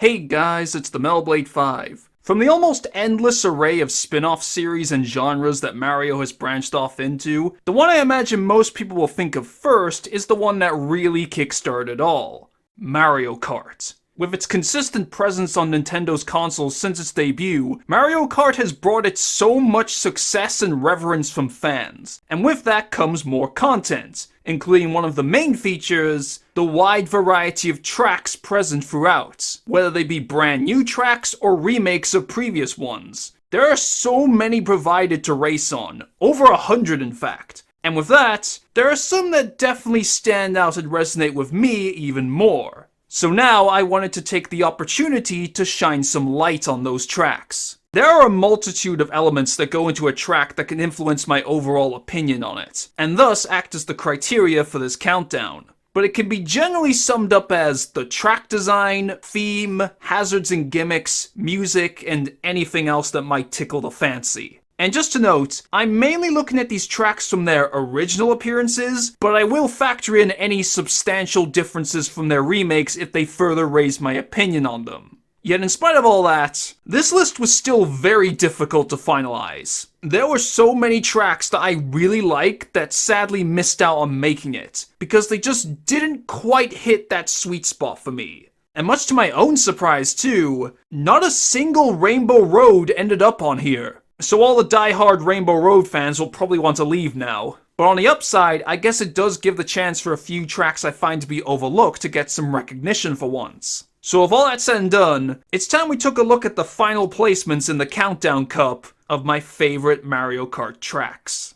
Hey guys, it's the Melblade 5. From the almost endless array of spin-off series and genres that Mario has branched off into, the one I imagine most people will think of first is the one that really kickstarted it all: Mario Kart. With its consistent presence on Nintendo's consoles since its debut, Mario Kart has brought it so much success and reverence from fans, and with that comes more content, including one of the main features, the wide variety of tracks present throughout, whether they be brand new tracks or remakes of previous ones. There are so many provided to race on, over 100 in fact, and with that, there are some that definitely stand out and resonate with me even more. So now I wanted to take the opportunity to shine some light on those tracks. There are a multitude of elements that go into a track that can influence my overall opinion on it, and thus act as the criteria for this countdown. But it can be generally summed up as the track design, theme, hazards and gimmicks, music, and anything else that might tickle the fancy. And just to note, I'm mainly looking at these tracks from their original appearances, but I will factor in any substantial differences from their remakes if they further raise my opinion on them. Yet in spite of all that, this list was still very difficult to finalize. There were so many tracks that I really liked that sadly missed out on making it, because they just didn't quite hit that sweet spot for me. And much to my own surprise too, not a single Rainbow Road ended up on here. So all the die-hard Rainbow Road fans will probably want to leave now. But on the upside, I guess it does give the chance for a few tracks I find to be overlooked to get some recognition for once. So with all that said and done, it's time we took a look at the final placements in the Countdown Cup of my favorite Mario Kart tracks.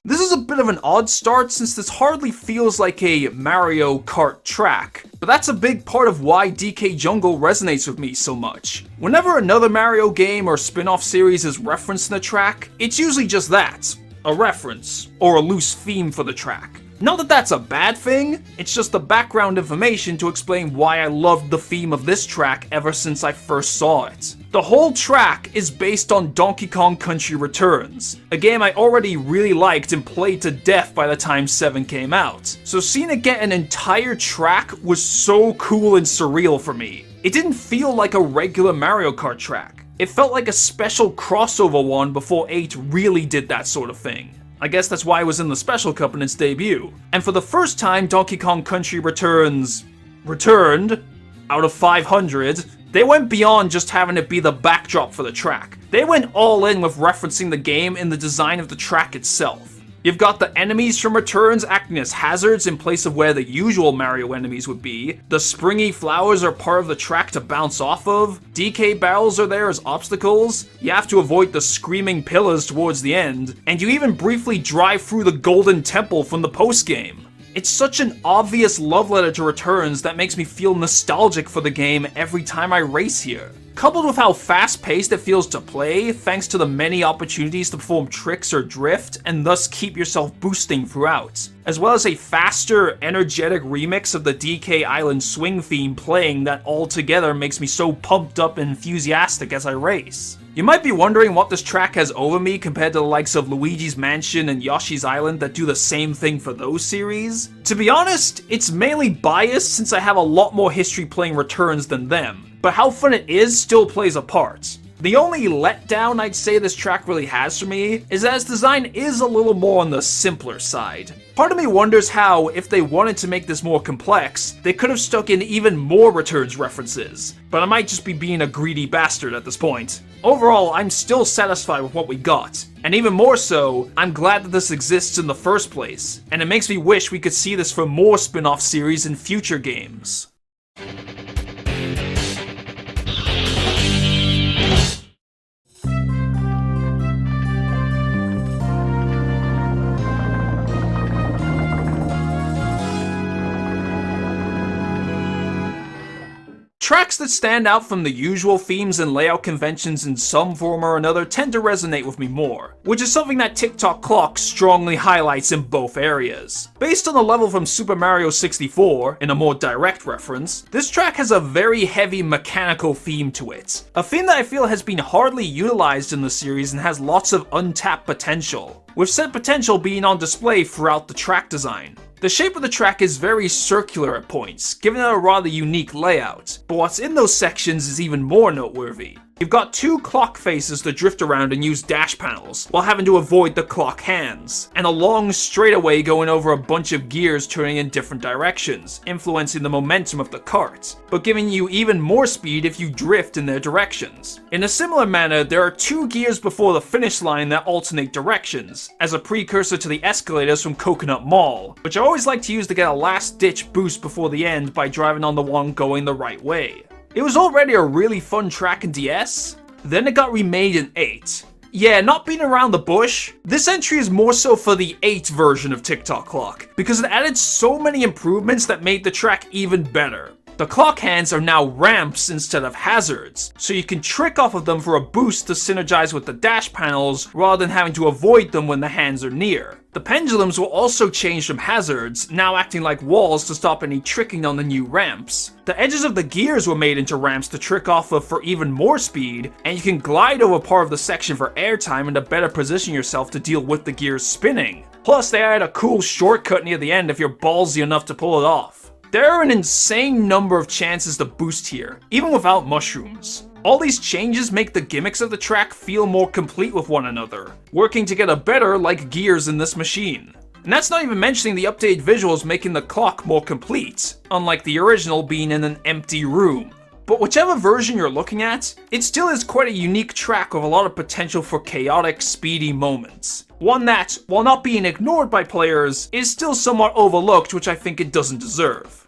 This is a bit of an odd start since this hardly feels like a Mario Kart track, but that's a big part of why DK Jungle resonates with me so much. Whenever another Mario game or spin-off series is referenced in a track, it's usually just that, a reference, or a loose theme for the track. Not that that's a bad thing, it's just the background information to explain why I loved the theme of this track ever since I first saw it. The whole track is based on Donkey Kong Country Returns, a game I already really liked and played to death by the time 7 came out. So seeing it get an entire track was so cool and surreal for me. It didn't feel like a regular Mario Kart track. It felt like a special crossover one before 8 really did that sort of thing. I guess that's why it was in the Special Cup in its debut. And for the first time Donkey Kong Country Returns returned, out of 500, they went beyond just having it be the backdrop for the track. They went all in with referencing the game in the design of the track itself. You've got the enemies from Returns acting as hazards in place of where the usual Mario enemies would be. The springy flowers are part of the track to bounce off of. DK barrels are there as obstacles. You have to avoid the screaming pillars towards the end. And you even briefly drive through the Golden Temple from the post-game. It's such an obvious love letter to Returns that makes me feel nostalgic for the game every time I race here. Coupled with how fast-paced it feels to play, thanks to the many opportunities to perform tricks or drift, and thus keep yourself boosting throughout. As well as a faster, energetic remix of the DK Island Swing theme playing that altogether makes me so pumped up and enthusiastic as I race. You might be wondering what this track has over me compared to the likes of Luigi's Mansion and Yoshi's Island that do the same thing for those series. To be honest, it's mainly biased since I have a lot more history playing Returns than them. But how fun it is still plays a part. The only letdown I'd say this track really has for me is that its design is a little more on the simpler side. Part of me wonders how, if they wanted to make this more complex, they could have stuck in even more Returns references, but I might just be being a greedy bastard at this point. Overall, I'm still satisfied with what we got, and even more so, I'm glad that this exists in the first place, and it makes me wish we could see this for more spin-off series in future games. Tracks that stand out from the usual themes and layout conventions in some form or another tend to resonate with me more, which is something that TikTok Clock strongly highlights in both areas. Based on the level from Super Mario 64, in a more direct reference, this track has a very heavy mechanical theme to it, a theme that I feel has been hardly utilized in the series and has lots of untapped potential, with said potential being on display throughout the track design. The shape of the track is very circular at points, giving it a rather unique layout, but what's in those sections is even more noteworthy. You've got two clock faces to drift around and use dash panels, while having to avoid the clock hands, and a long straightaway going over a bunch of gears turning in different directions, influencing the momentum of the cart, but giving you even more speed if you drift in their directions. In a similar manner, there are two gears before the finish line that alternate directions, as a precursor to the escalators from Coconut Mall, which I always like to use to get a last-ditch boost before the end by driving on the one going the right way. It was already a really fun track in DS, then it got remade in 8. Yeah, not being around the bush, this entry is more so for the 8 version of TikTok Clock, because it added so many improvements that made the track even better. The clock hands are now ramps instead of hazards, so you can trick off of them for a boost to synergize with the dash panels rather than having to avoid them when the hands are near. The pendulums will also change from hazards, now acting like walls to stop any tricking on the new ramps. The edges of the gears were made into ramps to trick off of for even more speed, and you can glide over part of the section for airtime and to better position yourself to deal with the gears spinning. Plus, they add a cool shortcut near the end if you're ballsy enough to pull it off. There are an insane number of chances to boost here, even without mushrooms. All these changes make the gimmicks of the track feel more complete with one another, working together better like gears in this machine. And that's not even mentioning the updated visuals making the clock more complete, unlike the original being in an empty room. But whichever version you're looking at, it still is quite a unique track with a lot of potential for chaotic, speedy moments. One that, while not being ignored by players, is still somewhat overlooked, which I think it doesn't deserve.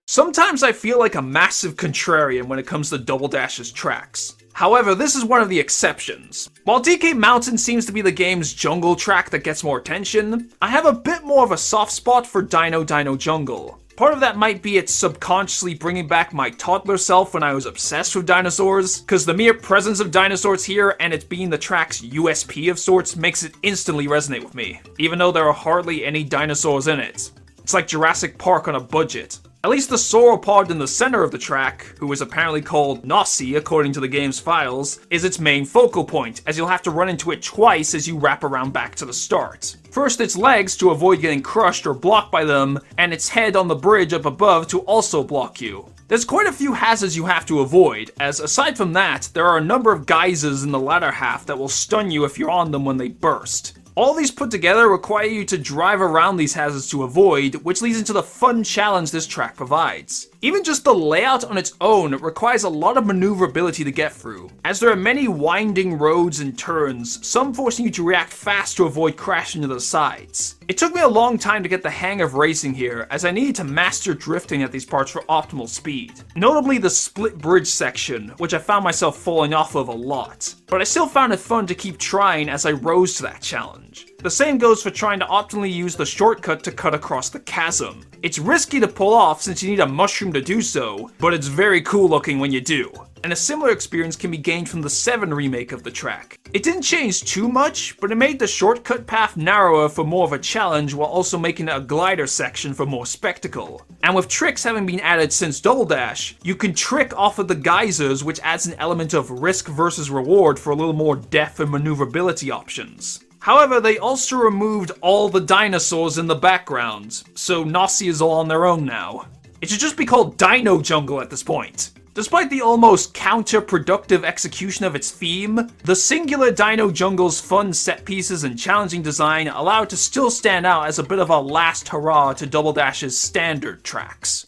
Sometimes I feel like a massive contrarian when it comes to Double Dash's tracks. However, this is one of the exceptions. While DK Mountain seems to be the game's jungle track that gets more attention, I have a bit more of a soft spot for Dino Dino Jungle. Part of that might be it subconsciously bringing back my toddler self when I was obsessed with dinosaurs, cause the mere presence of dinosaurs here and it being the track's USP of sorts makes it instantly resonate with me, even though there are hardly any dinosaurs in it. It's like Jurassic Park on a budget. At least the sauropod in the center of the track, who is apparently called Nossi according to the game's files, is its main focal point, as you'll have to run into it twice as you wrap around back to the start. First its legs to avoid getting crushed or blocked by them, and its head on the bridge up above to also block you. There's quite a few hazards you have to avoid, as aside from that, there are a number of geysers in the latter half that will stun you if you're on them when they burst. All these put together require you to drive around these hazards to avoid, which leads into the fun challenge this track provides. Even just the layout on its own requires a lot of maneuverability to get through, as there are many winding roads and turns, some forcing you to react fast to avoid crashing to the sides. It took me a long time to get the hang of racing here, as I needed to master drifting at these parts for optimal speed. Notably the split bridge section, which I found myself falling off of a lot. But I still found it fun to keep trying as I rose to that challenge. The same goes for trying to optimally use the shortcut to cut across the chasm. It's risky to pull off since you need a mushroom to do so, but it's very cool looking when you do. And a similar experience can be gained from the 7 remake of the track. It didn't change too much, but it made the shortcut path narrower for more of a challenge while also making it a glider section for more spectacle. And with tricks having been added since Double Dash, you can trick off of the geysers, which adds an element of risk versus reward for a little more depth and maneuverability options. However, they also removed all the dinosaurs in the background, so Nossi is all on their own now. It should just be called Dino Jungle at this point. Despite the almost counterproductive execution of its theme, the singular Dino Jungle's fun set pieces and challenging design allow it to still stand out as a bit of a last hurrah to Double Dash's standard tracks.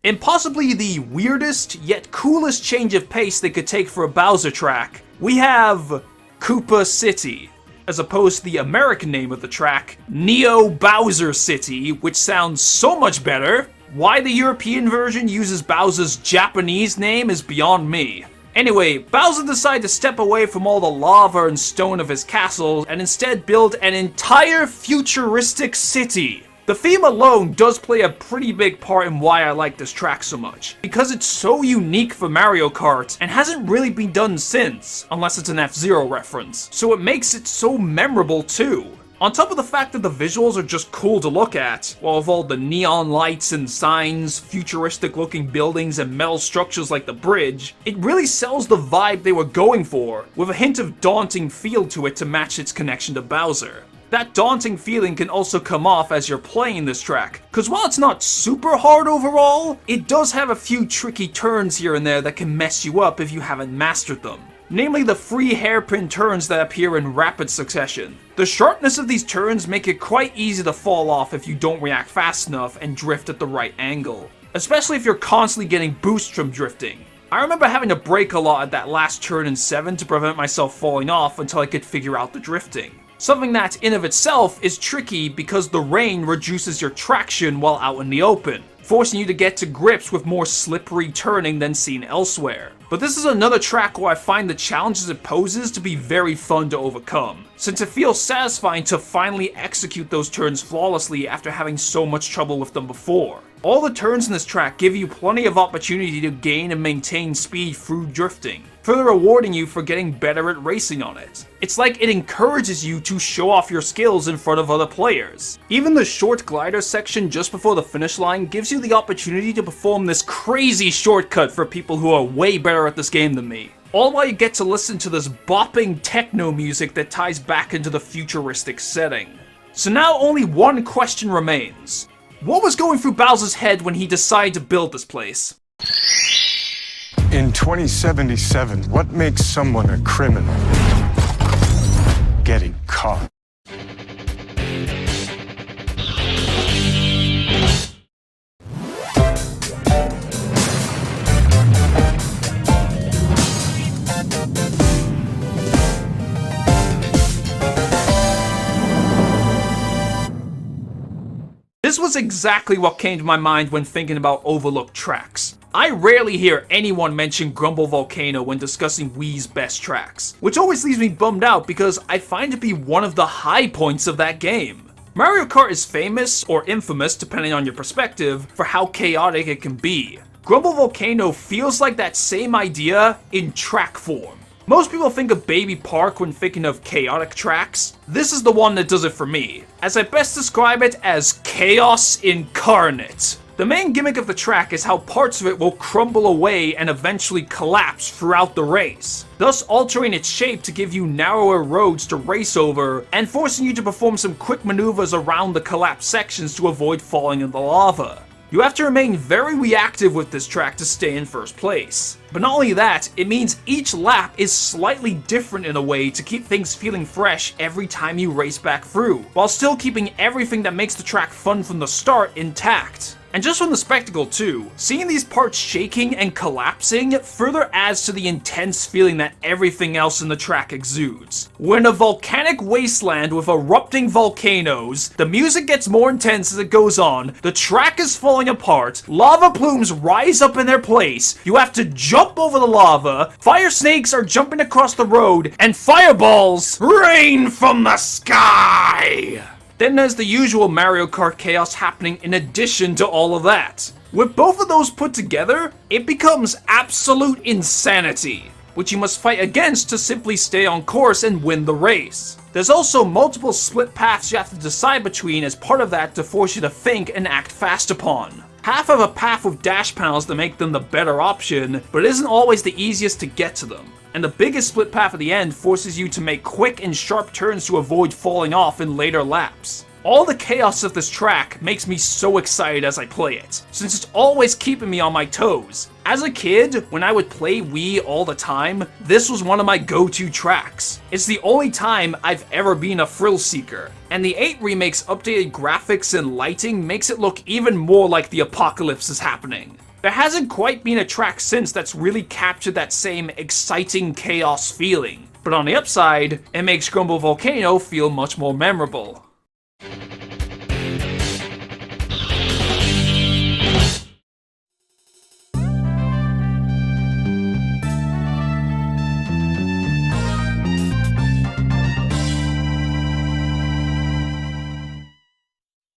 In possibly the weirdest yet coolest change of pace they could take for a Bowser track, we have Koopa City, as opposed to the American name of the track, Neo Bowser City, which sounds so much better. Why the European version uses Bowser's Japanese name is beyond me. Anyway, Bowser decided to step away from all the lava and stone of his castle and instead build an entire futuristic city. The theme alone does play a pretty big part in why I like this track so much, because it's so unique for Mario Kart and hasn't really been done since, unless it's an F-Zero reference, so it makes it so memorable too. On top of the fact that the visuals are just cool to look at, while with all the neon lights and signs, futuristic looking buildings and metal structures like the bridge, it really sells the vibe they were going for, with a hint of daunting feel to it to match its connection to Bowser. That daunting feeling can also come off as you're playing this track, cause while it's not super hard overall, it does have a few tricky turns here and there that can mess you up if you haven't mastered them. Namely the free hairpin turns that appear in rapid succession. The sharpness of these turns make it quite easy to fall off if you don't react fast enough and drift at the right angle, especially if you're constantly getting boosts from drifting. I remember having to brake a lot at that last turn in 7 to prevent myself falling off until I could figure out the drifting. Something that, in of itself, is tricky because the rain reduces your traction while out in the open, forcing you to get to grips with more slippery turning than seen elsewhere. But this is another track where I find the challenges it poses to be very fun to overcome, since it feels satisfying to finally execute those turns flawlessly after having so much trouble with them before. All the turns in this track give you plenty of opportunity to gain and maintain speed through drifting, further rewarding you for getting better at racing on it. It's like it encourages you to show off your skills in front of other players. Even the short glider section just before the finish line gives you the opportunity to perform this crazy shortcut for people who are way better at this game than me. All while you get to listen to this bopping techno music that ties back into the futuristic setting. So now only one question remains. What was going through Bowser's head when he decided to build this place? In 2077, what makes someone a criminal? Getting caught. This was exactly what came to my mind when thinking about overlooked tracks. I rarely hear anyone mention Grumble Volcano when discussing Wii's best tracks, which always leaves me bummed out because I find it to be one of the high points of that game. Mario Kart is famous, or infamous depending on your perspective, for how chaotic it can be. Grumble Volcano feels like that same idea in track form. Most people think of Baby Park when thinking of chaotic tracks. This is the one that does it for me, as I best describe it as chaos incarnate. The main gimmick of the track is how parts of it will crumble away and eventually collapse throughout the race, thus altering its shape to give you narrower roads to race over and forcing you to perform some quick maneuvers around the collapsed sections to avoid falling in the lava. You have to remain very reactive with this track to stay in first place. But not only that, it means each lap is slightly different in a way to keep things feeling fresh every time you race back through, while still keeping everything that makes the track fun from the start intact. And just from the spectacle too, seeing these parts shaking and collapsing further adds to the intense feeling that everything else in the track exudes. We're in a volcanic wasteland with erupting volcanoes, the music gets more intense as it goes on, the track is falling apart, lava plumes rise up in their place, you have to jump over the lava, fire snakes are jumping across the road, and fireballs rain from the sky! Then there's the usual Mario Kart chaos happening in addition to all of that. With both of those put together, it becomes absolute insanity, which you must fight against to simply stay on course and win the race. There's also multiple split paths you have to decide between as part of that to force you to think and act fast upon. Half have a path with dash panels that make them the better option, but it isn't always the easiest to get to them. And the biggest split path at the end forces you to make quick and sharp turns to avoid falling off in later laps. All the chaos of this track makes me so excited as I play it, since it's always keeping me on my toes. As a kid, when I would play Wii all the time, this was one of my go-to tracks. It's the only time I've ever been a thrill seeker, and the 8 remake's updated graphics and lighting makes it look even more like the apocalypse is happening. There hasn't quite been a track since that's really captured that same exciting chaos feeling. But on the upside, it makes Grumble Volcano feel much more memorable.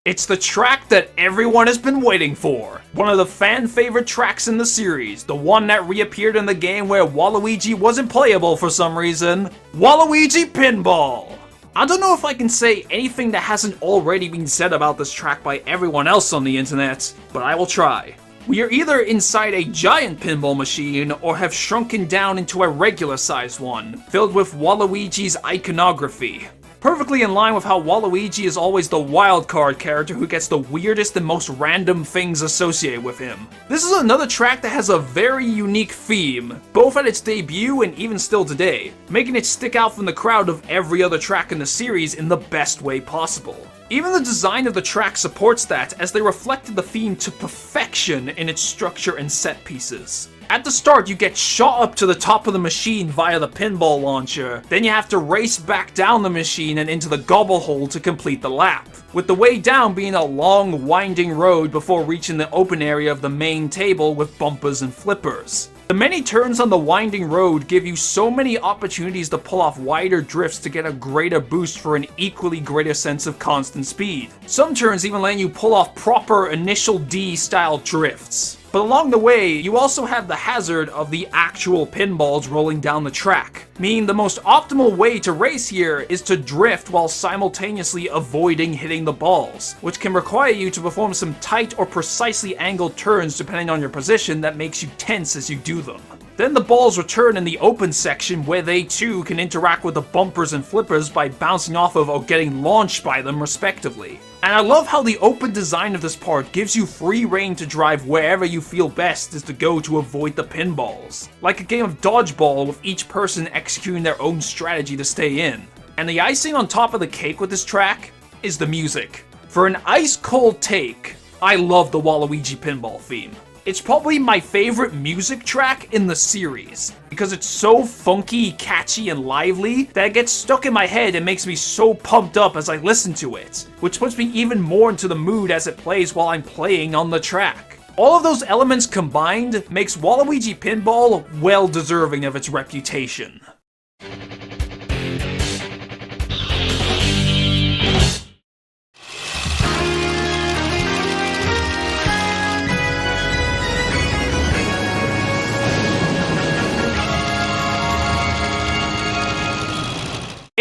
It's the track that everyone has been waiting for. One of the fan favorite tracks in the series, the one that reappeared in the game where Waluigi wasn't playable for some reason. Waluigi Pinball! I don't know if I can say anything that hasn't already been said about this track by everyone else on the internet, but I will try. We are either inside a giant pinball machine or have shrunken down into a regular sized one, filled with Waluigi's iconography. Perfectly in line with how Waluigi is always the wildcard character who gets the weirdest and most random things associated with him. This is another track that has a very unique theme, both at its debut and even still today, making it stick out from the crowd of every other track in the series in the best way possible. Even the design of the track supports that, as they reflected the theme to perfection in its structure and set pieces. At the start, you get shot up to the top of the machine via the pinball launcher, then you have to race back down the machine and into the gobble hole to complete the lap, with the way down being a long, winding road before reaching the open area of the main table with bumpers and flippers. The many turns on the winding road give you so many opportunities to pull off wider drifts to get a greater boost for an equally greater sense of constant speed. Some turns even letting you pull off proper initial D style drifts. But along the way, you also have the hazard of the actual pinballs rolling down the track, meaning the most optimal way to race here is to drift while simultaneously avoiding hitting the balls, which can require you to perform some tight or precisely angled turns depending on your position that makes you tense as you do them. Then the balls return in the open section where they too can interact with the bumpers and flippers by bouncing off of or getting launched by them respectively. And I love how the open design of this part gives you free reign to drive wherever you feel best is to go to avoid the pinballs. Like a game of dodgeball with each person executing their own strategy to stay in. And the icing on top of the cake with this track is the music. For an ice cold take, I love the Waluigi pinball theme. It's probably my favorite music track in the series, because it's so funky, catchy, and lively that it gets stuck in my head and makes me so pumped up as I listen to it, which puts me even more into the mood as it plays while I'm playing on the track. All of those elements combined makes Waluigi Pinball well deserving of its reputation.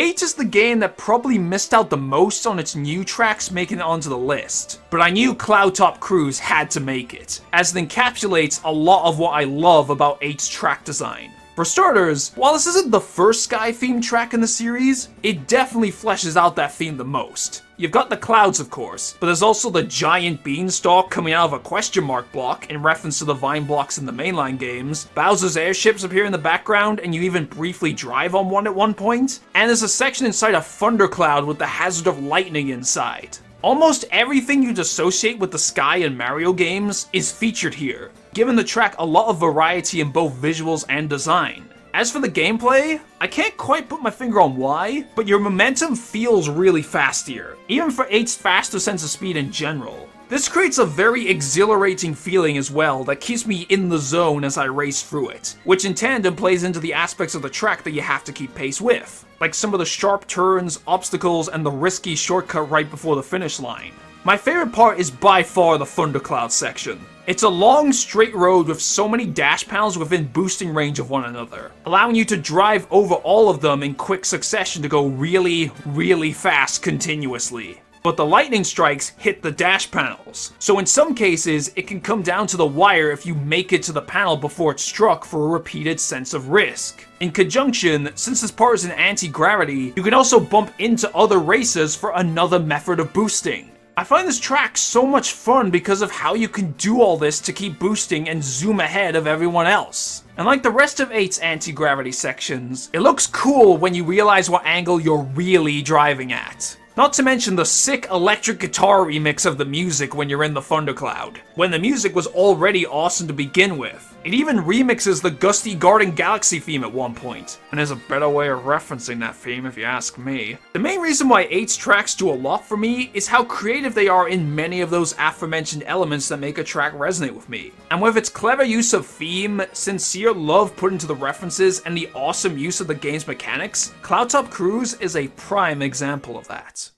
Eight is the game that probably missed out the most on its new tracks making it onto the list, but I knew Cloud Top Cruise had to make it, as it encapsulates a lot of what I love about 8's track design. For starters, while this isn't the first Sky themed track in the series, it definitely fleshes out that theme the most. You've got the clouds, of course, but there's also the giant beanstalk coming out of a question mark block in reference to the vine blocks in the mainline games. Bowser's airships appear in the background, and you even briefly drive on one at one point. And there's a section inside a thundercloud with the hazard of lightning inside. Almost everything you'd associate with the Sky and Mario games is featured here, giving the track a lot of variety in both visuals and design. As for the gameplay, I can't quite put my finger on why, but your momentum feels really fast here, even for 8's faster sense of speed in general. This creates a very exhilarating feeling as well that keeps me in the zone as I race through it, which in tandem plays into the aspects of the track that you have to keep pace with, like some of the sharp turns, obstacles, and the risky shortcut right before the finish line. My favorite part is by far the Thundercloud section. It's a long straight road with so many dash panels within boosting range of one another, allowing you to drive over all of them in quick succession to go really, really fast continuously. But the lightning strikes hit the dash panels, so in some cases it can come down to the wire if you make it to the panel before it's struck for a repeated sense of risk. In conjunction, since this part is an anti-gravity, you can also bump into other racers for another method of boosting. I find this track so much fun because of how you can do all this to keep boosting and zoom ahead of everyone else. And like the rest of 8's anti-gravity sections, it looks cool when you realize what angle you're really driving at. Not to mention the sick electric guitar remix of the music when you're in the Thundercloud, when the music was already awesome to begin with. It even remixes the Gusty Garden Galaxy theme at one point, and there's a better way of referencing that theme if you ask me. The main reason why 8's tracks do a lot for me is how creative they are in many of those aforementioned elements that make a track resonate with me. And with its clever use of theme, sincere love put into the references, and the awesome use of the game's mechanics, Cloudtop Cruise is a prime example of that.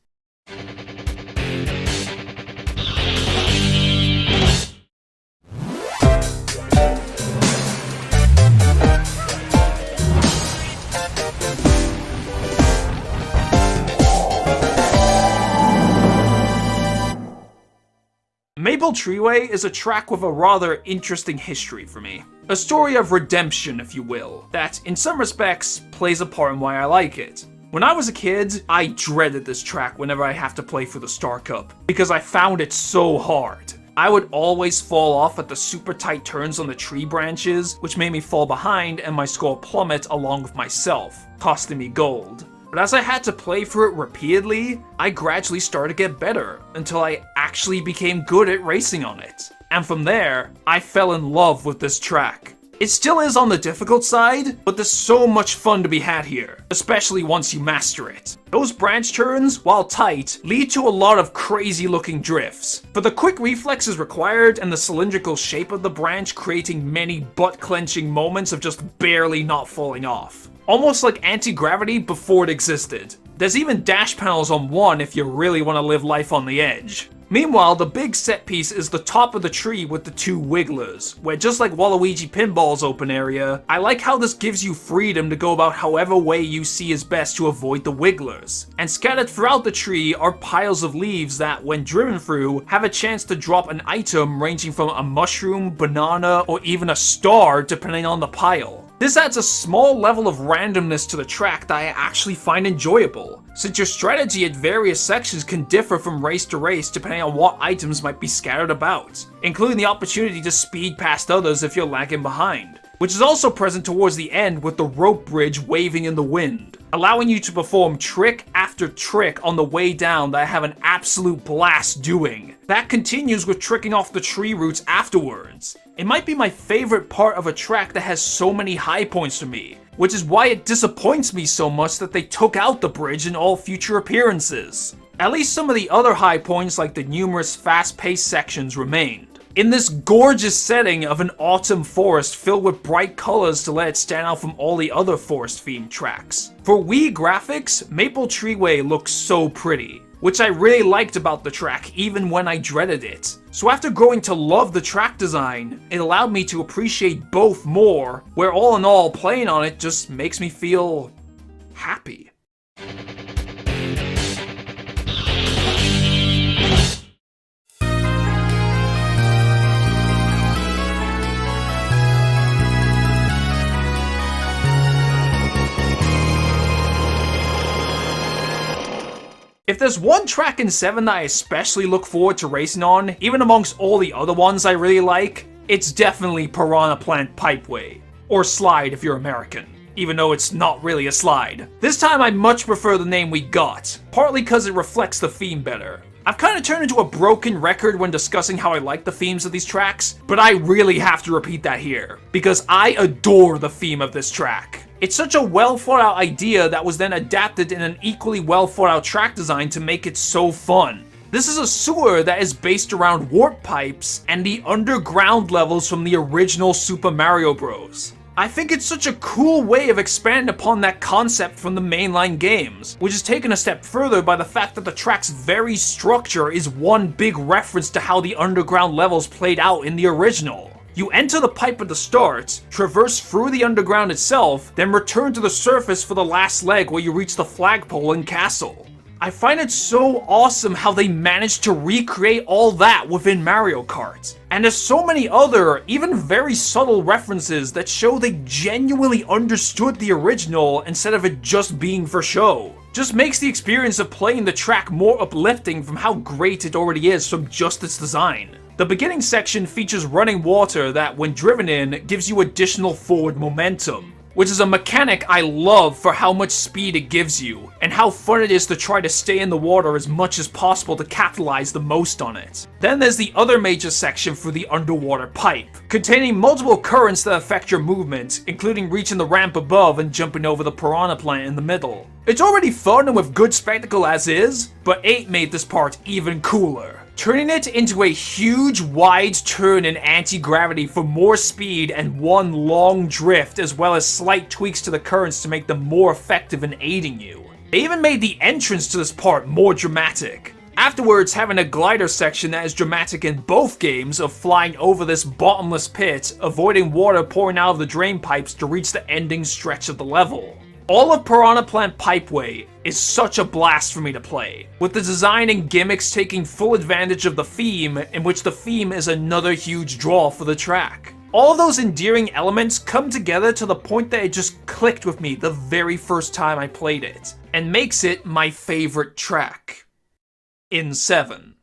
Maple Treeway is a track with a rather interesting history for me. A story of redemption, if you will, that, in some respects, plays a part in why I like it. When I was a kid, I dreaded this track whenever I have to play for the Star Cup, because I found it so hard. I would always fall off at the super tight turns on the tree branches, which made me fall behind and my score plummet along with myself, costing me gold. But as I had to play through it repeatedly, I gradually started to get better, until I actually became good at racing on it. And from there, I fell in love with this track. It still is on the difficult side, but there's so much fun to be had here, especially once you master it. Those branch turns, while tight, lead to a lot of crazy looking drifts, but the quick reflexes required and the cylindrical shape of the branch creating many butt-clenching moments of just barely not falling off. Almost like anti-gravity before it existed. There's even dash panels on one if you really want to live life on the edge. Meanwhile, the big set piece is the top of the tree with the two wigglers, where just like Waluigi Pinball's open area, I like how this gives you freedom to go about however way you see is best to avoid the wigglers. And scattered throughout the tree are piles of leaves that, when driven through, have a chance to drop an item ranging from a mushroom, banana, or even a star depending on the pile. This adds a small level of randomness to the track that I actually find enjoyable, since your strategy at various sections can differ from race to race depending on what items might be scattered about, including the opportunity to speed past others if you're lagging behind, which is also present towards the end with the rope bridge waving in the wind, allowing you to perform trick after trick on the way down that I have an absolute blast doing. That continues with tricking off the tree roots afterwards. It might be my favorite part of a track that has so many high points for me, which is why it disappoints me so much that they took out the bridge in all future appearances. At least some of the other high points like the numerous fast-paced sections remained. In this gorgeous setting of an autumn forest filled with bright colors to let it stand out from all the other forest-themed tracks. For Wii graphics, Maple Treeway looks so pretty, which I really liked about the track even when I dreaded it. So after growing to love the track design, it allowed me to appreciate both more, where all in all, playing on it just makes me feel happy. If there's one track in 7 that I especially look forward to racing on, even amongst all the other ones I really like, it's definitely Piranha Plant Pipeway. Or Slide if you're American, even though it's not really a slide. This time I much prefer the name we got, partly because it reflects the theme better. I've kind of turned into a broken record when discussing how I like the themes of these tracks, but I really have to repeat that here, because I adore the theme of this track. It's such a well thought out idea that was then adapted in an equally well thought out track design to make it so fun. This is a sewer that is based around warp pipes and the underground levels from the original Super Mario Bros. I think it's such a cool way of expanding upon that concept from the mainline games, which is taken a step further by the fact that the track's very structure is one big reference to how the underground levels played out in the original. You enter the pipe at the start, traverse through the underground itself, then return to the surface for the last leg where you reach the flagpole and castle. I find it so awesome how they managed to recreate all that within Mario Kart. And there's so many other, even very subtle references that show they genuinely understood the original instead of it just being for show. Just makes the experience of playing the track more uplifting from how great it already is from just its design. The beginning section features running water that, when driven in, gives you additional forward momentum, which is a mechanic I love for how much speed it gives you, and how fun it is to try to stay in the water as much as possible to capitalize the most on it. Then there's the other major section for the underwater pipe, containing multiple currents that affect your movement, including reaching the ramp above and jumping over the piranha plant in the middle. It's already fun and with good spectacle as is, but 8 made this part even cooler, turning it into a huge wide turn in anti-gravity for more speed and one long drift, as well as slight tweaks to the currents to make them more effective in aiding you. They even made the entrance to this part more dramatic, afterwards having a glider section that is dramatic in both games of flying over this bottomless pit, avoiding water pouring out of the drain pipes to reach the ending stretch of the level. All of Piranha Plant Pipeway is such a blast for me to play, with the design and gimmicks taking full advantage of the theme, in which the theme is another huge draw for the track. All of those endearing elements come together to the point that it just clicked with me the very first time I played it, and makes it my favorite track. In 7.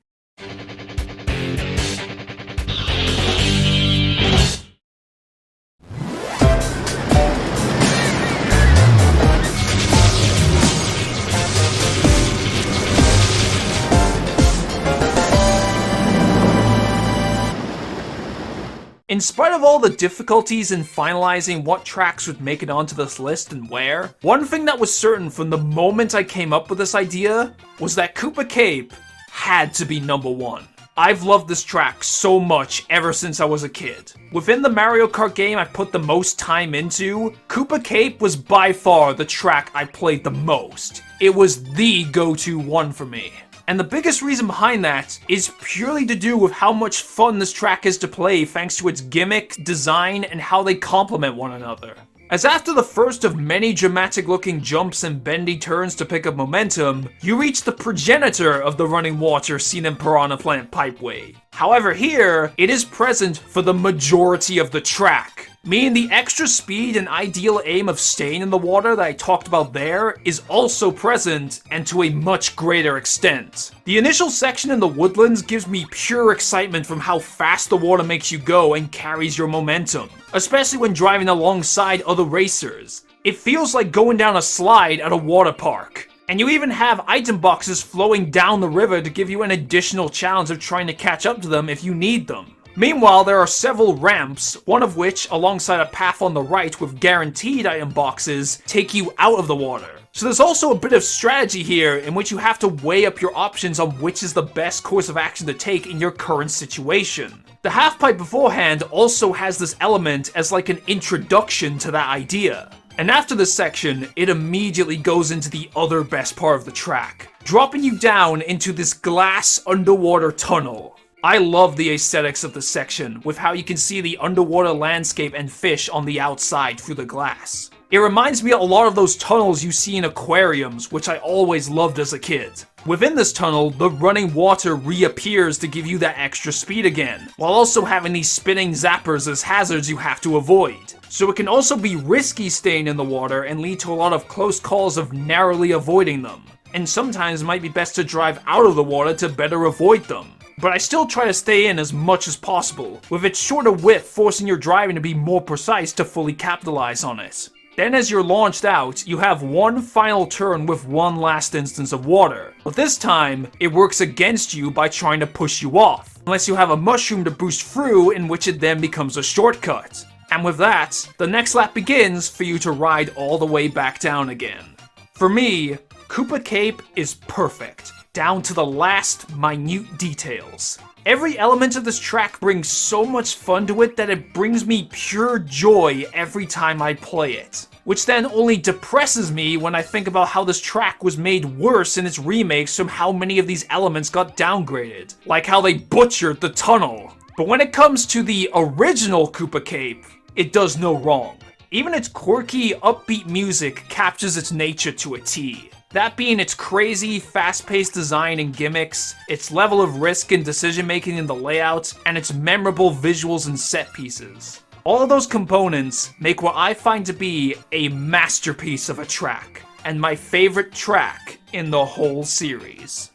In spite of all the difficulties in finalizing what tracks would make it onto this list and where, one thing that was certain from the moment I came up with this idea was that Koopa Cape had to be number 1. I've loved this track so much ever since I was a kid. Within the Mario Kart game I put the most time into, Koopa Cape was by far the track I played the most. It was the go-to one for me. And the biggest reason behind that is purely to do with how much fun this track is to play thanks to its gimmick, design, and how they complement one another. As after the first of many dramatic looking jumps and bendy turns to pick up momentum, you reach the progenitor of the running water seen in Piranha Plant Pipeway. However here, it is present for the majority of the track, meaning the extra speed and ideal aim of staying in the water that I talked about there is also present, and to a much greater extent. The initial section in the woodlands gives me pure excitement from how fast the water makes you go and carries your momentum, especially when driving alongside other racers. It feels like going down a slide at a water park. And you even have item boxes flowing down the river to give you an additional challenge of trying to catch up to them if you need them. Meanwhile, there are several ramps, one of which, alongside a path on the right with guaranteed item boxes, take you out of the water. So there's also a bit of strategy here in which you have to weigh up your options on which is the best course of action to take in your current situation. The half-pipe beforehand also has this element as like an introduction to that idea. And after this section, it immediately goes into the other best part of the track, dropping you down into this glass underwater tunnel. I love the aesthetics of this section, with how you can see the underwater landscape and fish on the outside through the glass. It reminds me a lot of those tunnels you see in aquariums, which I always loved as a kid. Within this tunnel, the running water reappears to give you that extra speed again, while also having these spinning zappers as hazards you have to avoid. So it can also be risky staying in the water and lead to a lot of close calls of narrowly avoiding them. And sometimes it might be best to drive out of the water to better avoid them. But I still try to stay in as much as possible, with its shorter width forcing your driving to be more precise to fully capitalize on it. Then as you're launched out, you have one final turn with one last instance of water. But this time, it works against you by trying to push you off, unless you have a mushroom to boost through, in which it then becomes a shortcut. And with that, the next lap begins for you to ride all the way back down again. For me, Koopa Cape is perfect, down to the last minute details. Every element of this track brings so much fun to it that it brings me pure joy every time I play it. Which then only depresses me when I think about how this track was made worse in its remakes from how many of these elements got downgraded. Like how they butchered the tunnel. But when it comes to the original Koopa Cape, it does no wrong. Even its quirky, upbeat music captures its nature to a T. That being its crazy, fast-paced design and gimmicks, its level of risk and decision-making in the layout, and its memorable visuals and set pieces. All of those components make what I find to be a masterpiece of a track, and my favorite track in the whole series.